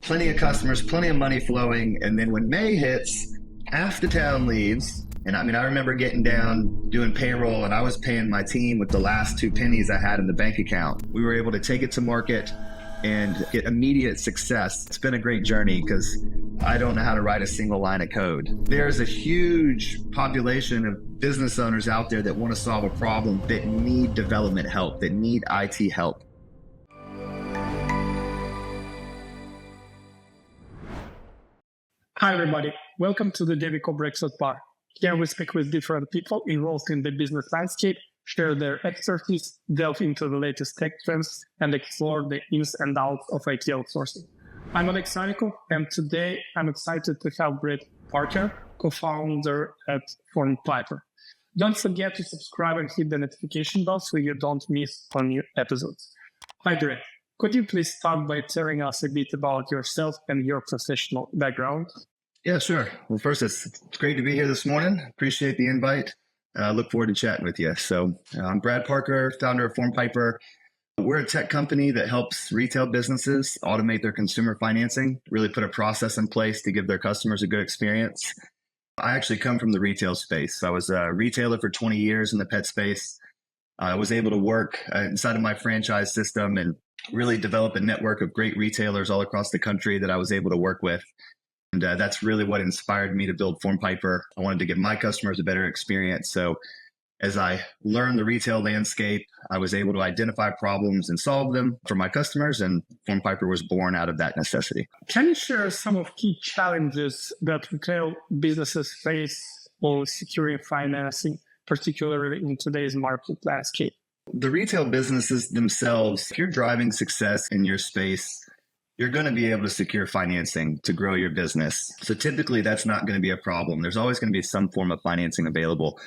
plenty of customers, plenty of money flowing. And then when May hits, half the town leaves. And I remember getting down, doing payroll, and I was paying my team with the last 2 pennies I had in the bank account. We were able to take it to market and get immediate success. It's been a great journey because I don't know how to write a single line of code. There's a huge population of business owners out there that want to solve a problem, that need development help, that need IT help. Hi, everybody. Welcome to the Devico Breakfast Bar. Here we speak with different people involved in the business landscape, share their expertise, delve into the latest tech trends, and explore the ins and outs of IT outsourcing. I'm Oleg Sadikov, and today I'm excited to have Brett Parker, co-founder at FormPiper. Don't forget to subscribe and hit the notification bell so you don't miss on new episodes. Hi, Brett. Could you please start by telling us a bit about yourself and your professional background? Yeah, sure. Well, first, it's great to be here this morning. Appreciate the invite. Look forward to chatting with you. So I'm Brad Parker, founder of FormPiper. We're a tech company that helps retail businesses automate their consumer financing, really put a process in place to give their customers a good experience. I actually come from the retail space. I was a retailer for 20 years in the pet space. I was able to work inside of my franchise system and really develop a network of great retailers all across the country that I was able to work with. And that's really what inspired me to build FormPiper. I wanted to give my customers a better experience. So as I learned the retail landscape, I was able to identify problems and solve them for my customers. And FormPiper was born out of that necessity. Can you share some of key challenges that retail businesses face while securing financing, particularly in today's market landscape? The retail businesses themselves, if you're driving success in your space, you're going to be able to secure financing to grow your business. So typically that's not going to be a problem. There's always going to be some form of financing available.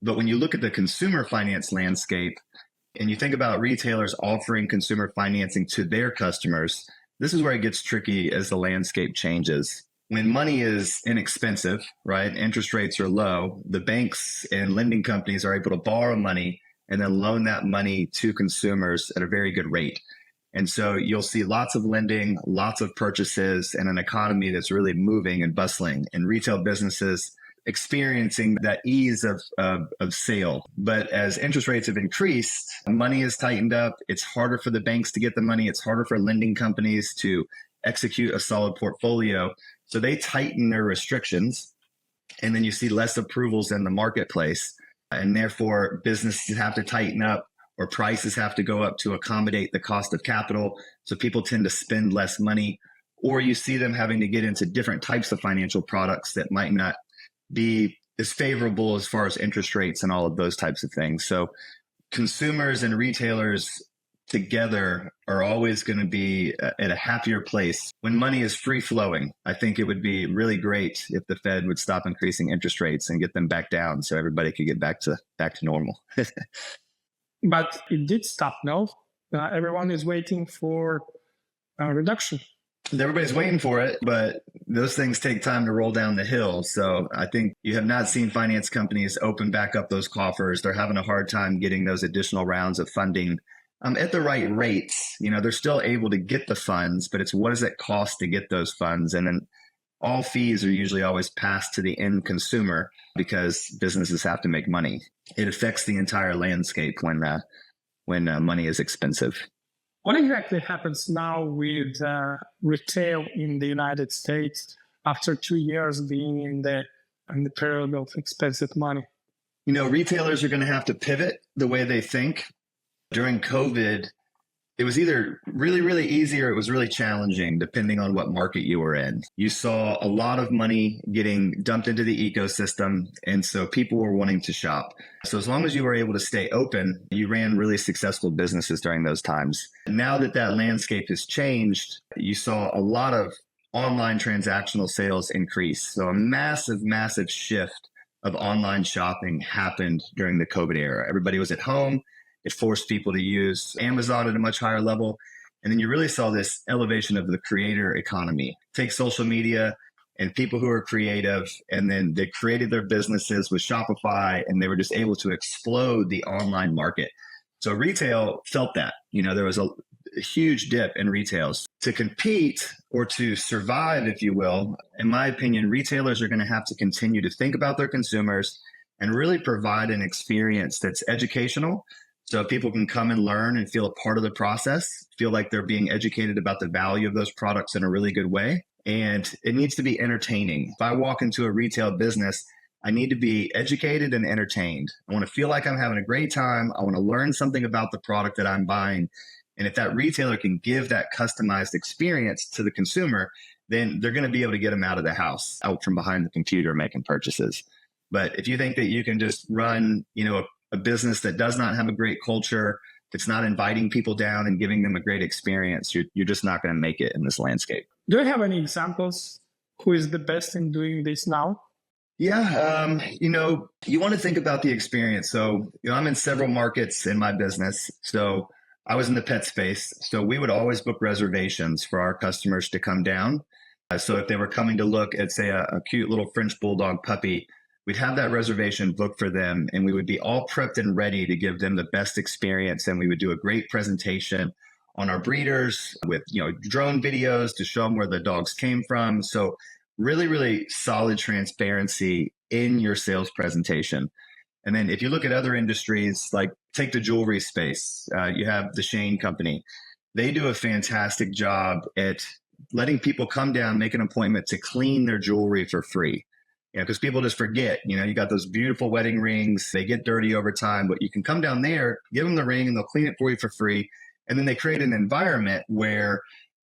But when you look at the consumer finance landscape and you think about retailers offering consumer financing to their customers, this is where it gets tricky as the landscape changes. When money is inexpensive, right? Interest rates are low. The banks and lending companies are able to borrow money and then loan that money to consumers at a very good rate. And so you'll see lots of lending, lots of purchases, and an economy that's really moving and bustling, and retail businesses experiencing that ease of sale. But as interest rates have increased, money is tightened up. It's harder for the banks to get the money. It's harder for lending companies to execute a solid portfolio. So they tighten their restrictions, and then you see less approvals in the marketplace. And therefore, businesses have to tighten up, or prices have to go up to accommodate the cost of capital. So people tend to spend less money, or you see them having to get into different types of financial products that might not be as favorable as far as interest rates and all of those types of things. So consumers and retailers together are always going to be at a happier place when money is free flowing. I think it would be really great if the Fed would stop increasing interest rates and get them back down so everybody could get back to normal. But it did stop now. Everyone is waiting for a reduction. Everybody's waiting for it, but those things take time to roll down the hill. So I think you have not seen finance companies open back up those coffers. They're having a hard time getting those additional rounds of funding at the right rates. They're still able to get the funds, but it's what does it cost to get those funds? And then all fees are usually always passed to the end consumer because businesses have to make money. It affects the entire landscape when money is expensive. What exactly happens now with retail in the United States after 2 years being in the period of expensive money? Retailers are going to have to pivot the way they think. During COVID, it was either really, really easy or it was really challenging, depending on what market you were in. You saw a lot of money getting dumped into the ecosystem, and so people were wanting to shop. So as long as you were able to stay open, you ran really successful businesses during those times. Now that landscape has changed, you saw a lot of online transactional sales increase. So a massive, massive shift of online shopping happened during the COVID era. Everybody was at home. It forced people to use Amazon at a much higher level. And then you really saw this elevation of the creator economy. Take social media and people who are creative, and then they created their businesses with Shopify, and they were just able to explode the online market. So retail felt that. There was a huge dip in retails. To compete or to survive, if you will, in my opinion, retailers are going to have to continue to think about their consumers and really provide an experience that's educational so people can come and learn and feel a part of the process, feel like they're being educated about the value of those products in a really good way. And it needs to be entertaining. If I walk into a retail business, I need to be educated and entertained. I want to feel like I'm having a great time. I want to learn something about the product that I'm buying. And if that retailer can give that customized experience to the consumer, then they're going to be able to get them out of the house, out from behind the computer making purchases. But if you think that you can just run, a business that does not have a great culture, that's not inviting people down and giving them a great experience, you're just not going to make it in this landscape. Do you have any examples? Who is the best in doing this now? Yeah, you want to think about the experience. So, I'm in several markets in my business. So I was in the pet space. So we would always book reservations for our customers to come down. So if they were coming to look at, say, a cute little French bulldog puppy, we'd have that reservation booked for them, and we would be all prepped and ready to give them the best experience. And we would do a great presentation on our breeders with, drone videos to show them where the dogs came from. So really, really solid transparency in your sales presentation. And then if you look at other industries, like take the jewelry space, you have the Shane Company. They do a fantastic job at letting people come down, make an appointment to clean their jewelry for free. Because people just forget, you got those beautiful wedding rings, they get dirty over time, but you can come down there, give them the ring, and they'll clean it for you for free. And then they create an environment where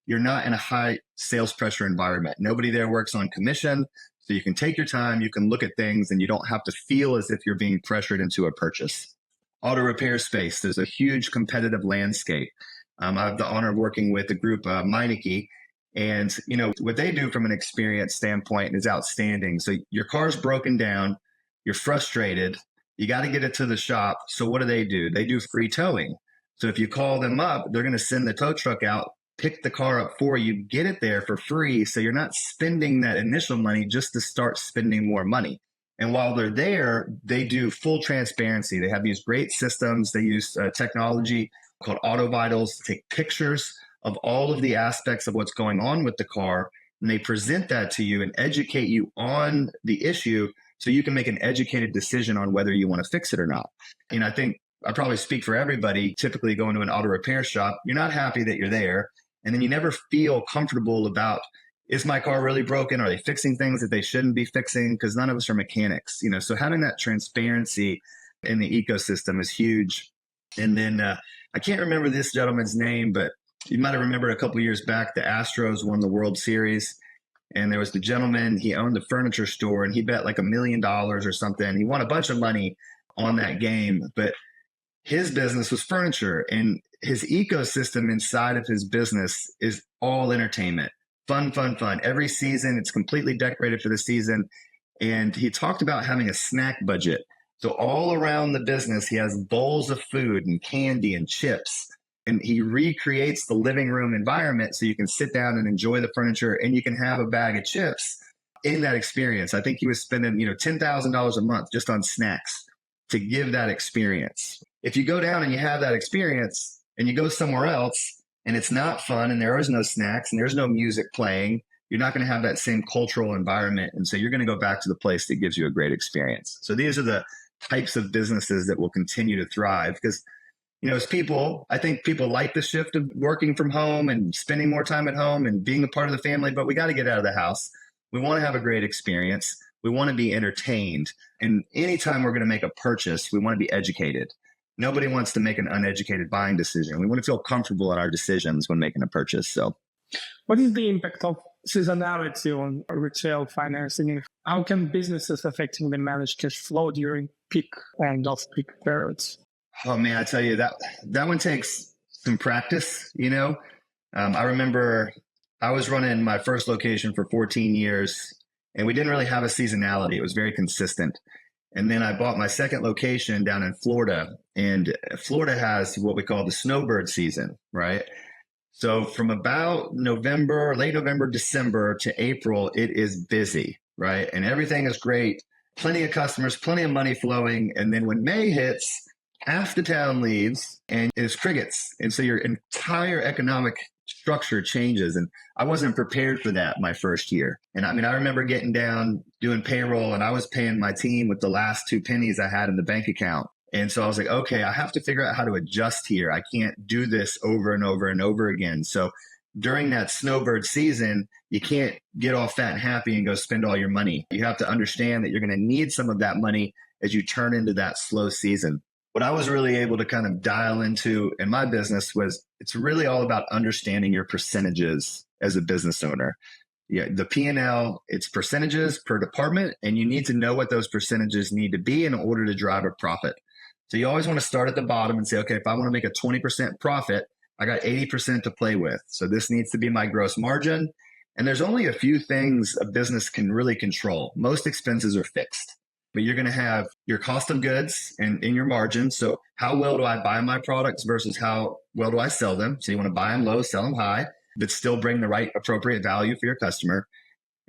you're not in a high sales pressure environment. Nobody there works on commission. So you can take your time, you can look at things, and you don't have to feel as if you're being pressured into a purchase. Auto repair space, there's a huge competitive landscape. I have the honor of working with the group Meineke. And, what they do from an experience standpoint is outstanding. So your car's broken down, you're frustrated, you got to get it to the shop. So what do? They do free towing. So if you call them up, they're going to send the tow truck out, pick the car up for you, get it there for free. So you're not spending that initial money just to start spending more money. And while they're there, they do full transparency. They have these great systems. They use technology called Auto Vitals to take pictures of all of the aspects of what's going on with the car. And they present that to you and educate you on the issue so you can make an educated decision on whether you want to fix it or not. And I think I probably speak for everybody. Typically going to an auto repair shop, you're not happy that you're there. And then you never feel comfortable about, is my car really broken? Are they fixing things that they shouldn't be fixing? Because none of us are mechanics, so having that transparency in the ecosystem is huge. And then I can't remember this gentleman's name, but you might have remembered a couple of years back, the Astros won the World Series. And there was the gentleman, he owned the furniture store, and he bet like $1 million or something. He won a bunch of money on that game, but his business was furniture, and his ecosystem inside of his business is all entertainment. Fun. Every season, it's completely decorated for the season. And he talked about having a snack budget. So all around the business, he has bowls of food and candy and chips. And he recreates the living room environment so you can sit down and enjoy the furniture, and you can have a bag of chips in that experience. I think he was spending, $10,000 a month just on snacks to give that experience. If you go down and you have that experience and you go somewhere else and it's not fun and there is no snacks and there's no music playing, you're not going to have that same cultural environment. And so you're going to go back to the place that gives you a great experience. So these are the types of businesses that will continue to thrive because, as people, I think people like the shift of working from home and spending more time at home and being a part of the family, but we got to get out of the house. We want to have a great experience. We want to be entertained. And anytime we're going to make a purchase, we want to be educated. Nobody wants to make an uneducated buying decision. We want to feel comfortable in our decisions when making a purchase. So, what is the impact of seasonality on retail financing? How can businesses effectively manage cash flow during peak and off-peak periods? Oh man, I tell you that one takes some practice. I remember I was running my first location for 14 years, and we didn't really have a seasonality. It was very consistent. And then I bought my second location down in Florida, and Florida has what we call the snowbird season, right? So from about late November, December to April, it is busy, right? And everything is great. Plenty of customers, plenty of money flowing. And then when May hits, half the town leaves and it's crickets. And so your entire economic structure changes. And I wasn't prepared for that my first year. And I mean, I remember getting down doing payroll and I was paying my team with the last 2 pennies I had in the bank account. And so I was like, okay, I have to figure out how to adjust here. I can't do this over and over and over again. So during that snowbird season, you can't get all fat and happy and go spend all your money. You have to understand that you're going to need some of that money as you turn into that slow season. What I was really able to kind of dial into in my business was it's really all about understanding your percentages as a business owner. Yeah, the P&L, it's percentages per department, and you need to know what those percentages need to be in order to drive a profit. So you always want to start at the bottom and say, okay, if I want to make a 20% profit, I got 80% to play with. So this needs to be my gross margin. And there's only a few things a business can really control. Most expenses are fixed, but you're going to have your cost of goods and in your margin. So how well do I buy my products versus how well do I sell them? So you want to buy them low, sell them high, but still bring the right appropriate value for your customer.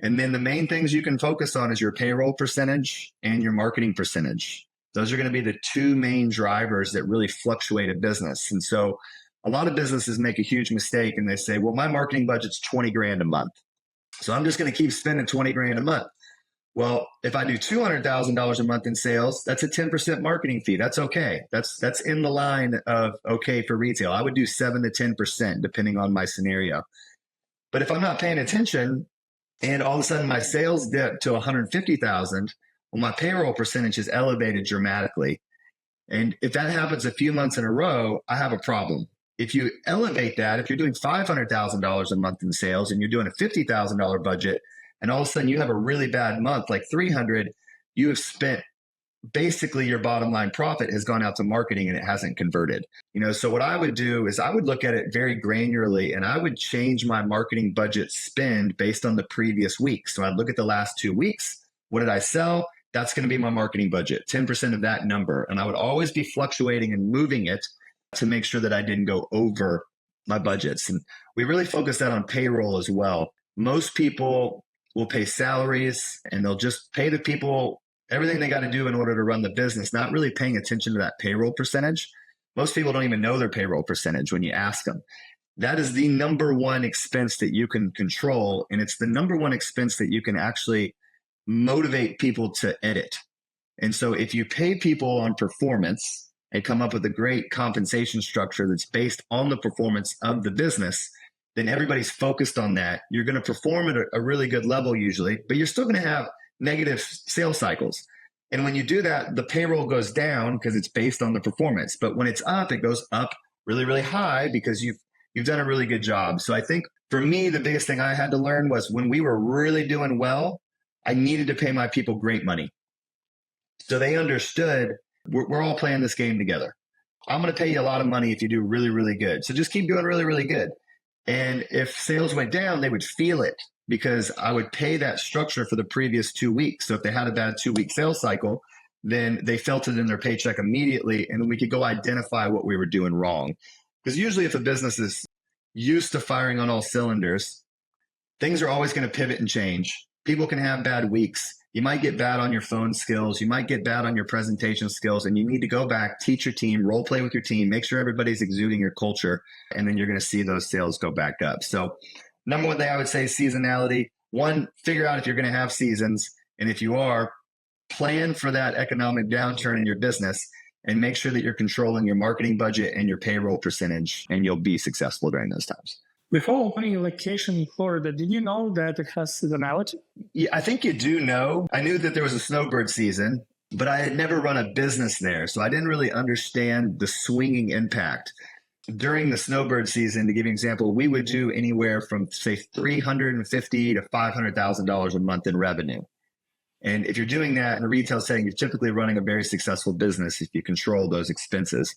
And then the main things you can focus on is your payroll percentage and your marketing percentage. Those are going to be the two main drivers that really fluctuate a business. And so a lot of businesses make a huge mistake and they say, well, my marketing budget's 20 grand a month. So I'm just going to keep spending 20 grand a month. Well, if I do $200,000 a month in sales, that's a 10% marketing fee. That's okay. That's in the line of okay for retail. I would do 7 to 10% depending on my scenario. But if I'm not paying attention and all of a sudden my sales dip to 150,000, well, my payroll percentage is elevated dramatically. And if that happens a few months in a row, I have a problem. If you elevate that, if you're doing $500,000 a month in sales and you're doing a $50,000 budget, and all of a sudden you have a really bad month, like 300, you have spent basically your bottom line profit has gone out to marketing and it hasn't converted. So what I would do is I would look at it very granularly and I would change my marketing budget spend based on the previous week. So I'd look at the last 2 weeks. What did I sell? That's going to be my marketing budget, 10% of that number. And I would always be fluctuating and moving it to make sure that I didn't go over my budgets. And we really focus that on payroll as well. Most people will pay salaries and they'll just pay the people everything they got to do in order to run the business, not really paying attention to that payroll percentage. Most people don't even know their payroll percentage when you ask them. That is the number one expense that you can control. And it's the number one expense that you can actually motivate people to edit. And so if you pay people on performance and come up with a great compensation structure that's based on the performance of the business, then everybody's focused on that. You're going to perform at a really good level usually, but you're still going to have negative sales cycles. And when you do that, the payroll goes down because it's based on the performance. But when it's up, it goes up really, really high because you've done a really good job. So I think for me, the biggest thing I had to learn was when we were really doing well, I needed to pay my people great money. So they understood we're all playing this game together. I'm going to pay you a lot of money if you do really, really good. So just keep doing really, really good. And if sales went down, they would feel it because I would pay that structure for the previous 2 weeks. So if they had a bad 2-week sales cycle, then they felt it in their paycheck immediately. And then we could go identify what we were doing wrong. Because usually if a business is used to firing on all cylinders, things are always going to pivot and change. People can have bad weeks. You might get bad on your phone skills. You might get bad on your presentation skills. And you need to go back, teach your team, role play with your team, make sure everybody's exuding your culture. And then you're going to see those sales go back up. So number one thing I would say is seasonality. One, figure out if you're going to have seasons. And if you are, plan for that economic downturn in your business and make sure that you're controlling your marketing budget and your payroll percentage, and you'll be successful during those times. Before opening a location in Florida, did you know that it has seasonality? Yeah, I think you do know. I knew that there was a snowbird season, but I had never run a business there. So I didn't really understand the swinging impact. During the snowbird season, to give you an example, we would do anywhere from, say, $350,000 to $500,000 a month in revenue. And if you're doing that in a retail setting, you're typically running a very successful business if you control those expenses.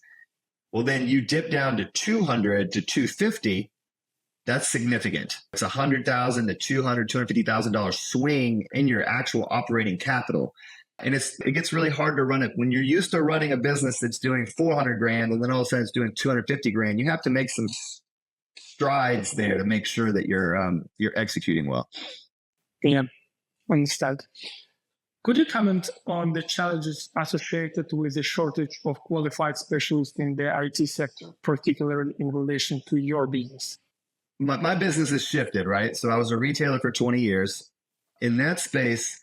Well, then you dip down to 200 to 250. That's significant. It's $100,000 to $200,000, $250,000 swing in your actual operating capital. And it gets really hard to run it when you're used to running a business that's doing 400 grand and then all of a sudden it's doing 250 grand. You have to make some strides there to make sure that you're executing well. Yeah, understand. Could you comment on the challenges associated with the shortage of qualified specialists in the IT sector, particularly in relation to your business? My business has shifted, right? So I was a retailer for 20 years. In that space,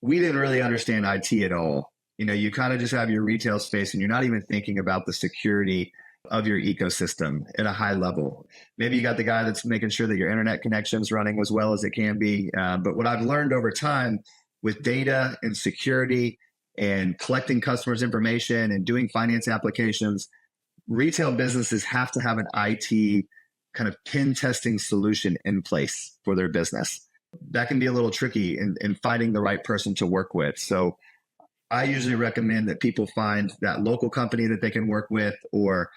we didn't really understand IT at all. You kind of just have your retail space and you're not even thinking about the security of your ecosystem at a high level. Maybe you got the guy that's making sure that your internet connection's running as well as it can be. But what I've learned over time with data and security and collecting customers' information and doing finance applications, retail businesses have to have an IT kind of pen testing solution in place for their business. That can be a little tricky in finding the right person to work with. So I usually recommend that people find that local company that they can work with, or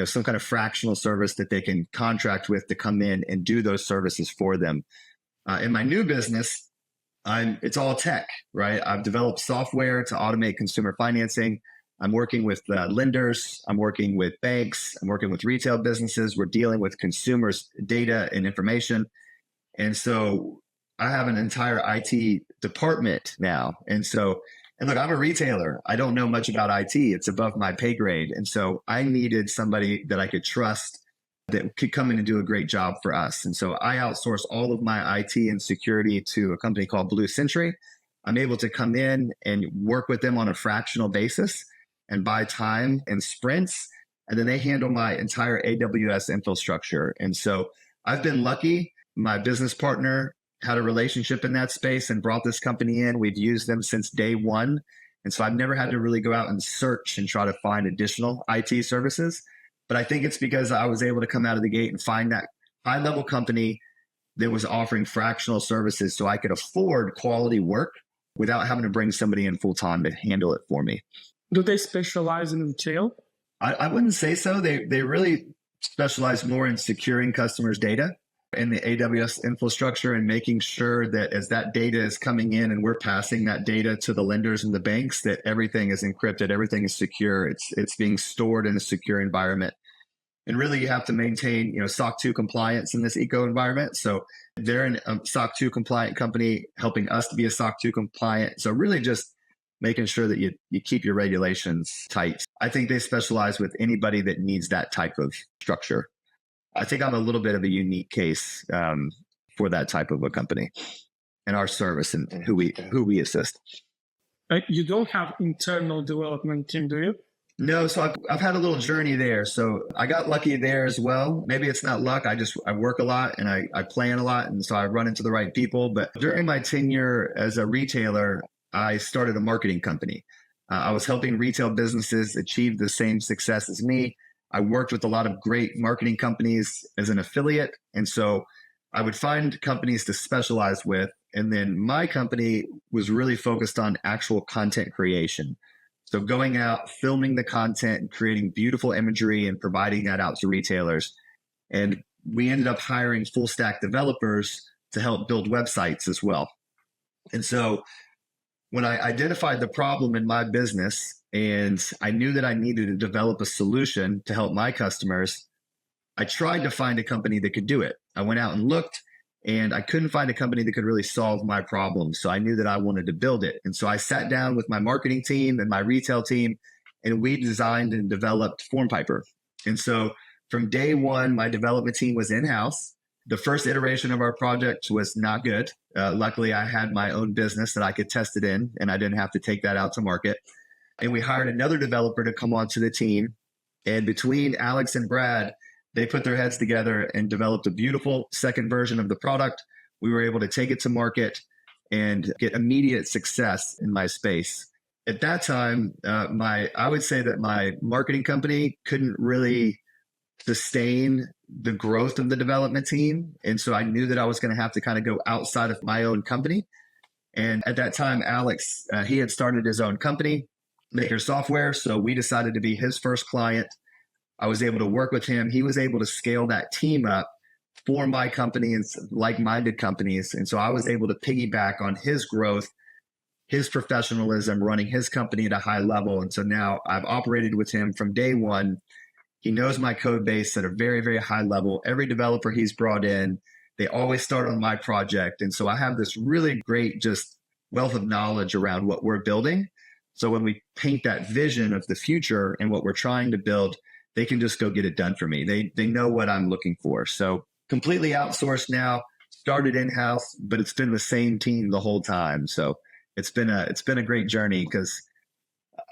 some kind of fractional service that they can contract with to come in and do those services for them. In my new business, it's all tech, right? I've developed software to automate consumer financing. I'm working with lenders. I'm working with banks. I'm working with retail businesses. We're dealing with consumers' data and information. And so I have an entire IT department now. And look, I'm a retailer. I don't know much about IT. It's above my pay grade. And so I needed somebody that I could trust that could come in and do a great job for us. And so I outsource all of my IT and security to a company called Blue Century. I'm able to come in and work with them on a fractional basis and buy time in sprints. And then they handle my entire AWS infrastructure. And so I've been lucky. My business partner had a relationship in that space and brought this company in. We've used them since day one. And so I've never had to really go out and search and try to find additional IT services. But I think it's because I was able to come out of the gate and find that high level company that was offering fractional services so I could afford quality work without having to bring somebody in full time to handle it for me. Do they specialize in retail? I wouldn't say so. They really specialize more in securing customers' data in the AWS infrastructure and making sure that as that data is coming in and we're passing that data to the lenders and the banks, that everything is encrypted, everything is secure, it's being stored in a secure environment. And really you have to maintain, SOC 2 compliance in this eco environment. So they're a SOC 2 compliant company helping us to be a SOC 2 compliant. So really just making sure that you keep your regulations tight. I think they specialize with anybody that needs that type of structure. I think I'm a little bit of a unique case for that type of a company and our service and who we assist. You don't have internal development team, do you? No, so I've had a little journey there. So I got lucky there as well. Maybe it's not luck. I work a lot and I plan a lot. And so I run into the right people. But during my tenure as a retailer, I started a marketing company. I was helping retail businesses achieve the same success as me. I worked with a lot of great marketing companies as an affiliate. And so I would find companies to specialize with. And then my company was really focused on actual content creation. So going out, filming the content, and creating beautiful imagery and providing that out to retailers. And we ended up hiring full stack developers to help build websites as well. And so when I identified the problem in my business and I knew that I needed to develop a solution to help my customers, I tried to find a company that could do it. I went out and looked and I couldn't find a company that could really solve my problem. So I knew that I wanted to build it. And so I sat down with my marketing team and my retail team, and we designed and developed FormPiper. And so from day one, my development team was in-house. The first iteration of our project was not good. Luckily, I had my own business that I could test it in, and I didn't have to take that out to market. And we hired another developer to come onto the team. And between Alex and Brad, they put their heads together and developed a beautiful second version of the product. We were able to take it to market and get immediate success in my space. At that time, I would say that my marketing company couldn't really sustain the growth of the development team. And so I knew that I was going to have to kind of go outside of my own company. And at that time, Alex, he had started his own company, Maker Software. So we decided to be his first client. I was able to work with him. He was able to scale that team up for my company and like-minded companies. And so I was able to piggyback on his growth, his professionalism, running his company at a high level. And so now I've operated with him from day one. He knows my code base at a very, very high level. Every developer he's brought in, they always start on my project. And so I have this really great just wealth of knowledge around what we're building. So when we paint that vision of the future and what we're trying to build, they can just go get it done for me. They know what I'm looking for. So completely outsourced now, started in-house, but it's been the same team the whole time. So it's been a great journey because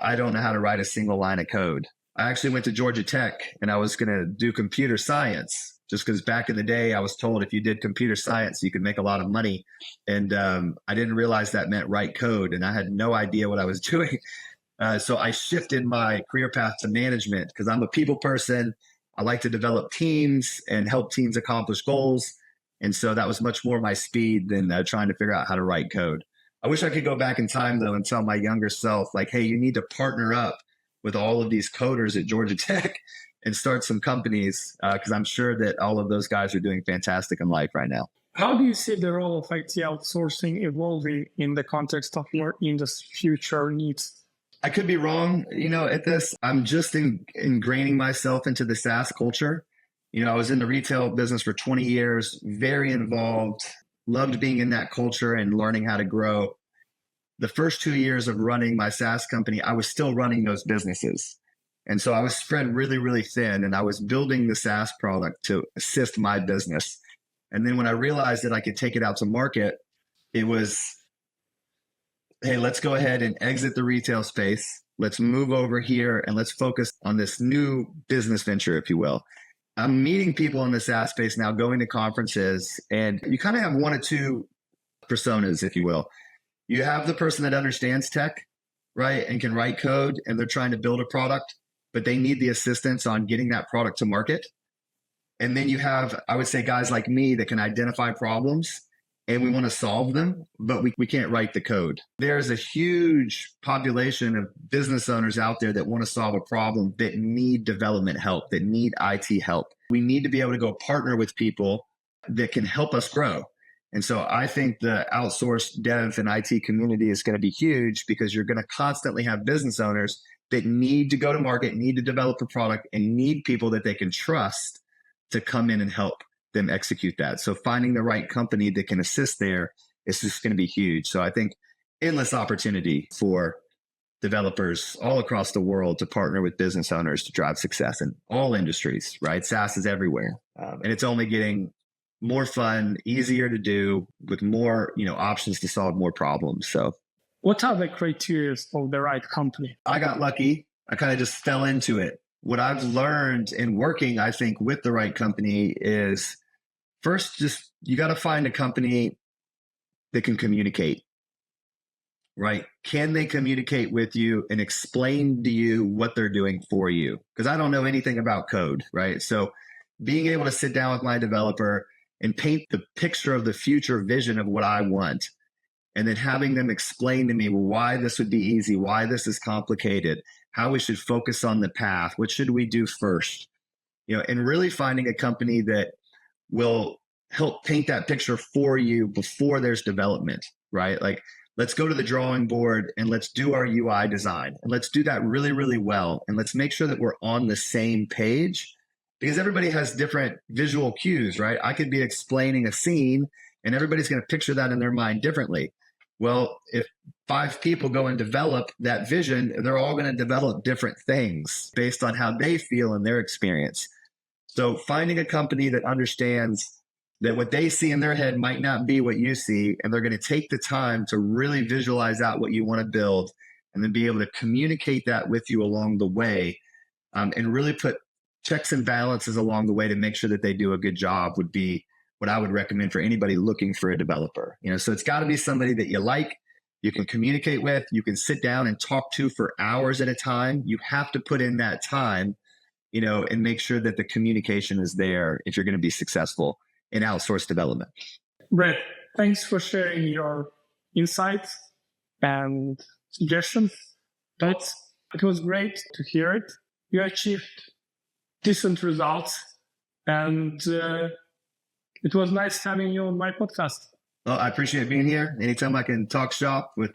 I don't know how to write a single line of code. I actually went to Georgia Tech and I was going to do computer science just because back in the day I was told if you did computer science, you could make a lot of money. And I didn't realize that meant write code and I had no idea what I was doing. So I shifted my career path to management because I'm a people person. I like to develop teams and help teams accomplish goals. And so that was much more my speed than trying to figure out how to write code. I wish I could go back in time, though, and tell my younger self, like, hey, you need to partner up with all of these coders at Georgia Tech and start some companies because I'm sure that all of those guys are doing fantastic in life right now. How do you see the role of IT outsourcing evolving in the context of your industry future needs? I could be wrong, at this. I'm just ingraining myself into the SaaS culture. I was in the retail business for 20 years, very involved, loved being in that culture and learning how to grow. The first 2 years of running my SaaS company, I was still running those businesses. And so I was spread really, really thin and I was building the SaaS product to assist my business. And then when I realized that I could take it out to market, it was, hey, let's go ahead and exit the retail space. Let's move over here and let's focus on this new business venture, if you will. I'm meeting people in the SaaS space now, going to conferences, and you kind of have one or two personas, if you will. You have the person that understands tech, right, and can write code, and they're trying to build a product, but they need the assistance on getting that product to market. And then you have, I would say, guys like me that can identify problems and we want to solve them, but we can't write the code. There's a huge population of business owners out there that want to solve a problem that need development help, that need IT help. We need to be able to go partner with people that can help us grow. And so I think the outsourced dev and IT community is going to be huge because you're going to constantly have business owners that need to go to market, need to develop a product, and need people that they can trust to come in and help them execute that. So finding the right company that can assist there is just going to be huge. So I think endless opportunity for developers all across the world to partner with business owners to drive success in all industries, right? SaaS is everywhere. And it's only getting more fun, easier to do with more, options to solve more problems. So what are the criteria of the right company? I got lucky. I kind of just fell into it. What I've learned in working, I think, with the right company is first, just you got to find a company that can communicate, right? Can they communicate with you and explain to you what they're doing for you? Because I don't know anything about code, right? So being able to sit down with my developer and paint the picture of the future vision of what I want, and then having them explain to me why this would be easy, why this is complicated, how we should focus on the path, what should we do first, and really finding a company that will help paint that picture for you before there's development, right? Like, let's go to the drawing board and let's do our UI design and let's do that really, really well. And let's make sure that we're on the same page because everybody has different visual cues, right? I could be explaining a scene and everybody's going to picture that in their mind differently. Well, if 5 people go and develop that vision, they're all going to develop different things based on how they feel in their experience. So finding a company that understands that what they see in their head might not be what you see, and they're going to take the time to really visualize out what you want to build and then be able to communicate that with you along the way, and really put checks and balances along the way to make sure that they do a good job would be what I would recommend for anybody looking for a developer. So it's got to be somebody that you like, you can communicate with, you can sit down and talk to for hours at a time. You have to put in that time, and make sure that the communication is there if you're going to be successful in outsourced development. Brett, thanks for sharing your insights and suggestions. It was great to hear it. You achieved decent results, and it was nice having you on my podcast. Well, I appreciate being here. Anytime I can talk shop with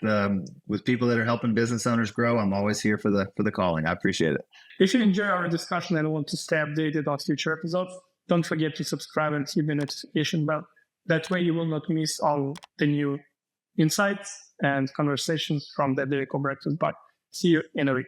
people that are helping business owners grow, I'm always here for the calling. I appreciate it. If you enjoy our discussion and want to stay updated on future episodes, don't forget to subscribe and hit the notification bell. That way you will not miss all the new insights and conversations from the Devico Breakfast Bar. See you in a week.